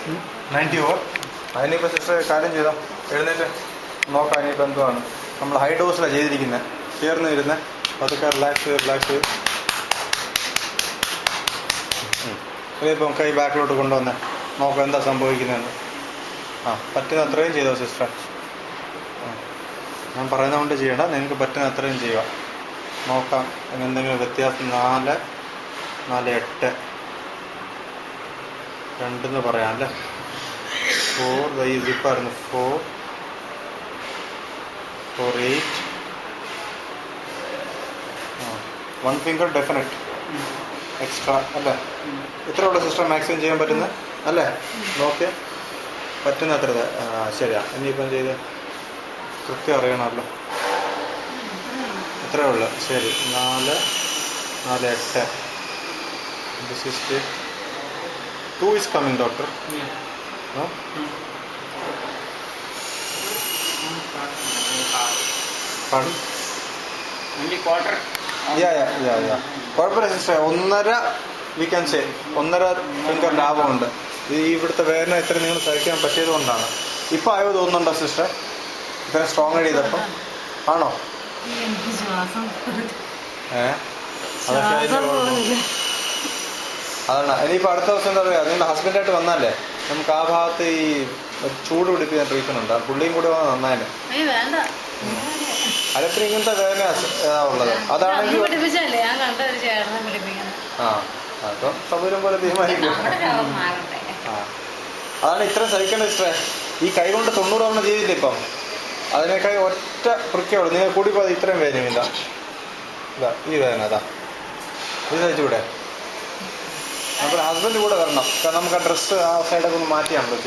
94. അതിനിപ്പോൾ സിസ്റ്റർ കാര്യം ചെയ്തോ, എഴുന്നേറ്റ് നോക്കാം. ഇനിയിപ്പോൾ എന്തുവാണ് നമ്മൾ ഹൈ ഡോസിലാണ് ചെയ്തിരിക്കുന്നത്. ചേർന്ന് ഇരുന്ന് അതൊക്കെ റിലാക്സ് ചെയ്ത് ഇതിപ്പം കൈ ബാക്കിലോട്ട് കൊണ്ടുവന്ന് നോക്കാം എന്താ സംഭവിക്കുന്നതെന്ന്. പറ്റുന്ന അത്രയും ചെയ്തോ സിസ്റ്റർ. ഞാൻ പറയുന്നത് കൊണ്ട് ചെയ്യണ്ട, നിങ്ങൾക്ക് പറ്റുന്ന അത്രയും ചെയ്യുക. നോക്കാം എന്തെങ്കിലും വ്യത്യാസം. 4, 8 2 പറയാം അല്ലേ. 4 ഈ സിപ്പായിരുന്നു. 4, 8 1 ഫിംഗർ ഡെഫിനറ്റ് എക്സ്ട്രാ അല്ലേ. ഇത്രയുള്ള സിസ്റ്റർ മാക്സിമം ചെയ്യാൻ പറ്റുന്നത് അല്ലേ. നോക്കിയാൽ പറ്റുന്ന അത്ര ശരിയാ. ഇനിയിപ്പം ചെയ്ത് കൃത്യം അറിയണമല്ലോ. ഇത്രയേ ഉള്ളു. ശരി. 4, 8 this is 2 is coming, doctor. No? Pardon? Only quarter? Yeah. കുഴപ്പമില്ല sister. 1.5 we can say 1.5 finger ലാഭമുണ്ട്. ഇവിടുത്തെ വേദന ഇത്ര നിങ്ങൾ സഹിക്കാൻ പറ്റിയത് കൊണ്ടാണ്. ഇപ്പം ആയോ തോന്നുന്നുണ്ടോ സിസ്റ്റർ? ഇത്ര സ്ട്രോങ് ആയിട്ട് ചെയ്തപ്പം ആണോ? അതാണ്. ഇനിയിപ്പോൾ അടുത്ത ദിവസം എന്താ പറയുക, നിങ്ങളുടെ ഹസ്ബൻഡായിട്ട് വന്നാലേ നമുക്ക് ആ ഭാഗത്ത് ഈ ചൂട് പിടിപ്പിക്കാൻ ട്രീറ്റ്മെന്റ് ഉണ്ട്. പുള്ളിയും കൂടി വന്നാൽ നന്നായാലും. അലത്തിന് ഇങ്ങനത്തെ വേദന ഉള്ളത് അതാണെങ്കിൽ അപ്പം സൗകര്യം പോലെ തീരുമാനിക്കും. അതാണ് ഇത്രയും സഹിക്കേണ്ട സിസ്റ്ററെ. ഈ കൈ കൊണ്ട് 90 തവണ ചെയ്തില്ല ഇപ്പം. അതിനേക്കാൾ ഒറ്റ പ്രഖ്യാപനം നിങ്ങൾ കൂടി പോയത് ഇത്രയും വേദനയില്ല. ഈ വേദന ഇത് സഹിച്ചുകൂടെ? അപ്പോൾ ഹസ്ബൻഡ് കൂടെ വരണം. കാരണം നമുക്ക് ആ ഡ്രസ്സ് ആ സൈഡൊക്കെ ഒന്ന് മാറ്റിയാണല്ലോ.